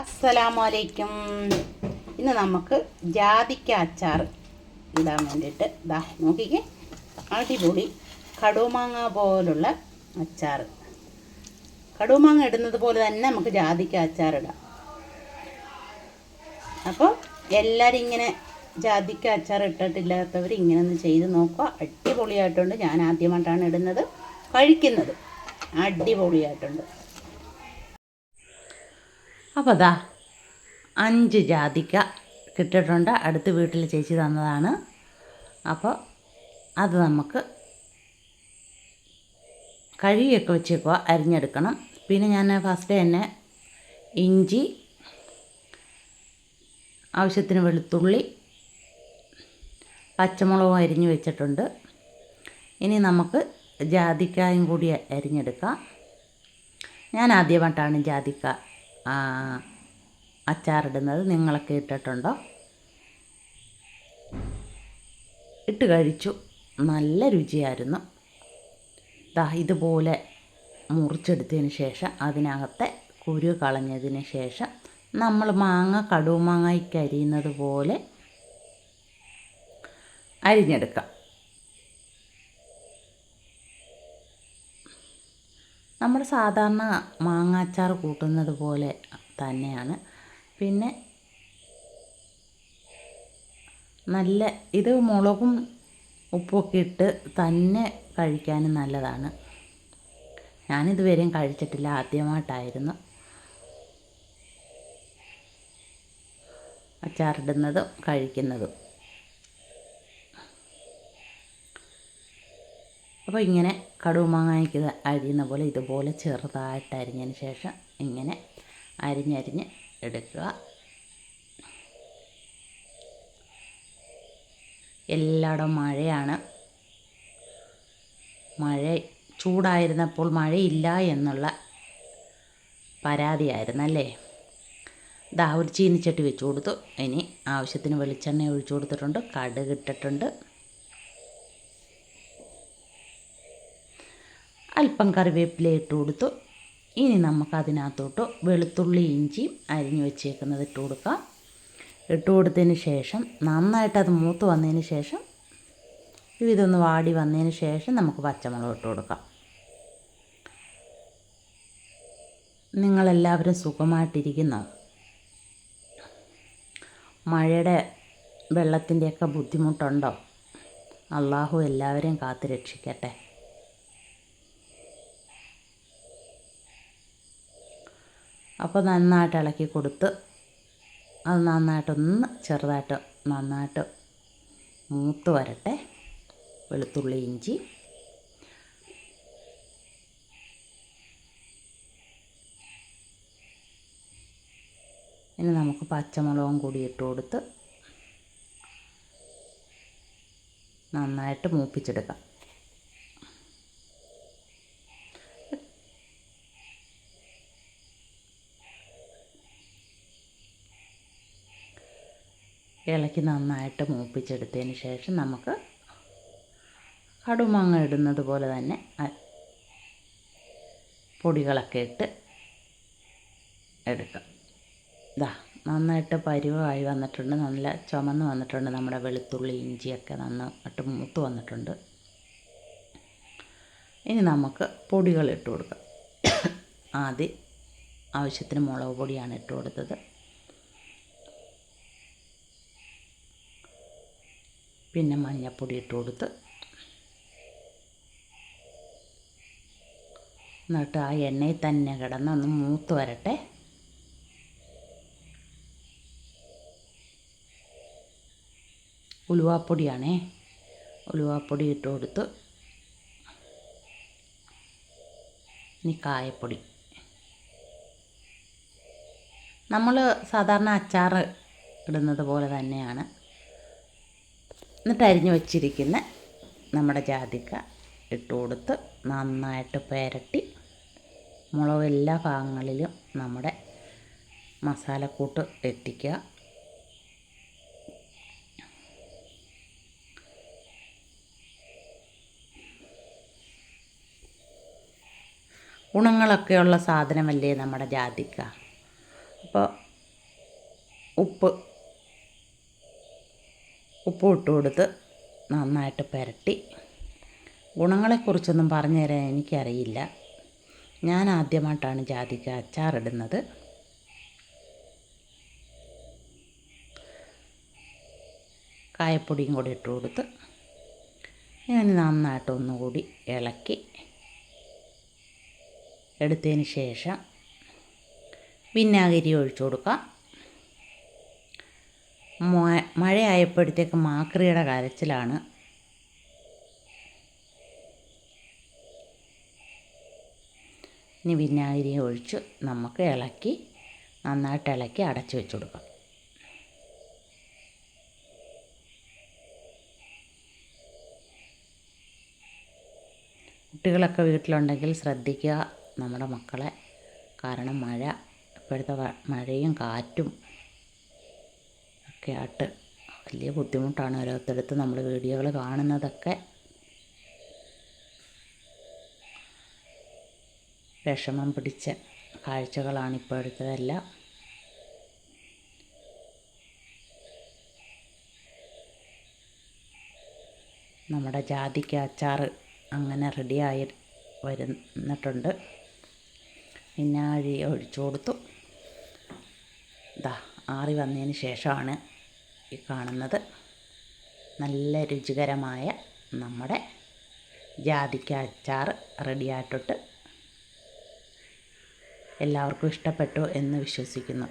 അസ്സലാമലൈക്കും. ഇന്ന് നമുക്ക് ജാതിക്ക അച്ചാർ ഇടാൻ വേണ്ടിയിട്ട് നോക്കിക്കേ, അടിപൊളി കടുമാങ്ങ പോലുള്ള അച്ചാർ. കടുമാങ്ങ ഇടുന്നത് പോലെ തന്നെ നമുക്ക് ജാതിക്ക അച്ചാർ ഇടാം. അപ്പോൾ എല്ലാവരും ഇങ്ങനെ ജാതിക്ക അച്ചാർ ഇട്ടിട്ടില്ലാത്തവർ ഇങ്ങനെ ഒന്ന് ചെയ്ത് നോക്കുക. അടിപൊളിയായിട്ടുണ്ട്. ഞാൻ ആദ്യമായിട്ടാണ് ഇടുന്നത്, കഴിക്കുന്നത്. അടിപൊളിയായിട്ടുണ്ട്. അപ്പോൾ 5 ജാതിക്ക കിട്ടിയിട്ടുണ്ട്. അടുത്ത വീട്ടിൽ ചേച്ചി തന്നതാണ്. അപ്പോൾ അത് നമുക്ക് കഴുകിയൊക്കെ വെച്ചേക്കുക, അരിഞ്ഞെടുക്കണം. പിന്നെ ഞാൻ ഫസ്റ്റ് തന്നെ ഇഞ്ചി, ആവശ്യത്തിന് വെളുത്തുള്ളി, പച്ചമുളകും അരിഞ്ഞ് വെച്ചിട്ടുണ്ട്. ഇനി നമുക്ക് ജാതിക്കായും കൂടി അരിഞ്ഞെടുക്കാം. ഞാൻ ആദ്യമായിട്ടാണ് ജാതിക്ക അച്ചാറിടുന്നത്. നിങ്ങളൊക്കെ ഇട്ടിട്ടുണ്ടോ? ഇട്ട് കഴിച്ചു, നല്ല രുചിയായിരുന്നു. ഇതുപോലെ മുറിച്ചെടുത്തതിന് ശേഷം അതിനകത്തെ കുരു കളഞ്ഞതിന് ശേഷം നമ്മൾ കടുമാങ്ങയ്ക്ക് അരിയുന്നത് പോലെ അരിഞ്ഞെടുക്കാം. നമ്മൾ സാധാരണ മാങ്ങ അച്ചാർ കൂട്ടുന്നത് പോലെ തന്നെയാണ്. പിന്നെ ഇത് മുളകും ഉപ്പൊക്കെ ഇട്ട് തന്നെ കഴിക്കാനും നല്ലതാണ്. ഞാനിതുവരെയും കഴിച്ചിട്ടില്ല, ആദ്യമായിട്ടായിരുന്നു അച്ചാറിടുന്നതും കഴിക്കുന്നതും. അപ്പോൾ ഇങ്ങനെ കടുമാങ്ങയ്ക്ക് അരിയുന്ന പോലെ ഇതുപോലെ ചെറുതായിട്ട് അരിഞ്ഞതിന് ശേഷം ഇങ്ങനെ അരിഞ്ഞ് എടുക്കുക. എല്ലായിടവും മഴയാണ്. ചൂടായിരുന്നപ്പോൾ മഴയില്ല എന്നുള്ള പരാതിയായിരുന്നല്ലേ. ഒരു ചീനിച്ചട്ടി വെച്ച് കൊടുത്തു. ഇനി ആവശ്യത്തിന് വെളിച്ചെണ്ണ ഒഴിച്ചു കൊടുത്തിട്ടുണ്ട്. കടുക് ഇട്ടിട്ടുണ്ട്. അല്പം കറിവേപ്പില ഇട്ട് കൊടുത്തു. ഇനി നമുക്കതിനകത്തോട്ട് വെളുത്തുള്ളി ഇഞ്ചിയും അരിഞ്ഞു വെച്ചേക്കുന്നത് ഇട്ട് കൊടുക്കാം. ഇട്ട് കൊടുത്തതിന് ശേഷം നന്നായിട്ടത് മൂത്ത് വന്നതിന് ശേഷം ഇതൊന്ന് വാടി വന്നതിന് ശേഷം നമുക്ക് പച്ചമുളക് ഇട്ട് കൊടുക്കാം. നിങ്ങളെല്ലാവരും സുഖമായിട്ടിരിക്കുന്നോ? മഴയുടെ വെള്ളത്തിൻ്റെയൊക്കെ ബുദ്ധിമുട്ടുണ്ടോ? അള്ളാഹു എല്ലാവരെയും കാത്ത് രക്ഷിക്കട്ടെ. അപ്പോൾ നന്നായിട്ട് ഇളക്കി കൊടുത്ത് അത് നന്നായിട്ട് മൂത്ത് വരട്ടെ. വെളുത്തുള്ളി ഇഞ്ചി ഇനി നമുക്ക് പച്ചമുളകും കൂടി ഇട്ട് കൊടുത്ത് നന്നായിട്ട് മൂപ്പിച്ചെടുക്കാം. ഇളക്കി നന്നായിട്ട് മൂപ്പിച്ചെടുത്തതിന് ശേഷം നമുക്ക് കടുമാങ്ങ ഇടുന്നത് പോലെ തന്നെ പൊടികളൊക്കെ ഇട്ട് എടുക്കാം. നന്നായിട്ട് പരുവമായി വന്നിട്ടുണ്ട്. നല്ല ചുമന്ന് വന്നിട്ടുണ്ട്. നമ്മുടെ വെളുത്തുള്ളി ഇഞ്ചിയൊക്കെ നന്നായിട്ട് മൂത്ത് വന്നിട്ടുണ്ട്. ഇനി നമുക്ക് പൊടികൾ ഇട്ട് കൊടുക്കാം. ആദ്യം ആവശ്യത്തിന് മുളക് പൊടിയാണ് ഇട്ട് കൊടുത്തത്. പിന്നെ മഞ്ഞൾപ്പൊടി ഇട്ട് കൊടുത്ത് എന്നിട്ട് ആ എണ്ണയിൽ തന്നെ കിടന്നൊന്ന് മൂത്ത് വരട്ടെ. ഉലുവാപ്പൊടിയാണേ. ഉലുവാപ്പൊടി ഇട്ട് കൊടുത്ത് ഇനി കായപ്പൊടി. നമ്മൾ സാധാരണ അച്ചാർ ഇടുന്നത് പോലെ തന്നെയാണ്. എന്നിട്ട് അരിഞ്ഞു വച്ചിരിക്കുന്ന നമ്മുടെ ജാതിക്ക ഇട്ട് കൊടുത്ത് നന്നായിട്ട് പുരട്ടി മുളക് എല്ലാ ഭാഗങ്ങളിലും നമ്മുടെ മസാലക്കൂട്ട് എത്തിക്കുക. ഗുണങ്ങളൊക്കെയുള്ള സാധനമല്ലേ നമ്മുടെ ജാതിക്ക. അപ്പോൾ ഉപ്പ് ഇട്ട് കൊടുത്ത് നന്നായിട്ട് പുരട്ടി. ഗുണങ്ങളെക്കുറിച്ചൊന്നും പറഞ്ഞു തരാൻ എനിക്കറിയില്ല. ഞാൻ ആദ്യമായിട്ടാണ് ജാതിക്ക അച്ചാറിടുന്നത്. കായപ്പൊടിയും കൂടി ഇട്ട് കൊടുത്ത് ഞാൻ നന്നായിട്ട് ഒന്നുകൂടി ഇളക്കി എടുത്തതിന് ശേഷം വിനാഗിരി ഒഴിച്ചു കൊടുക്കാം. മഴയായപ്പോഴത്തേക്ക് മാക്രിയുടെ കരച്ചിലാണ്. ഇനി വിനാഗിരി ഒഴിച്ച് നമുക്ക് നന്നായിട്ട് ഇളക്കി അടച്ചു വെച്ച് കൊടുക്കാം. കുട്ടികളൊക്കെ വീട്ടിലുണ്ടെങ്കിൽ ശ്രദ്ധിക്കുക നമ്മുടെ മക്കളെ. കാരണം ഇപ്പോഴത്തെ മഴയും കാറ്റും ഒക്കെ ആയിട്ട് വലിയ ബുദ്ധിമുട്ടാണ്. ഓരോരുത്തടുത്ത് നമ്മൾ വീഡിയോകൾ കാണുന്നതൊക്കെ വിഷമം പിടിച്ച കാഴ്ചകളാണ് ഇപ്പോഴത്തേതെല്ലാം. നമ്മുടെ ജാതിക്ക അച്ചാർ അങ്ങനെ റെഡിയായി വരുന്നിട്ടുണ്ട്. വിനാഗിരി ഒഴിച്ചു കൊടുത്തു. ആറി വന്നതിന് ശേഷമാണ് ഈ കാണുന്നത് നല്ല രുചികരമായ നമ്മുടെ ജാതിക്ക അച്ചാർ റെഡിയായിട്ടുണ്ട്. എല്ലാവർക്കും ഇഷ്ടപ്പെട്ടു എന്ന് വിശ്വസിക്കുന്നു.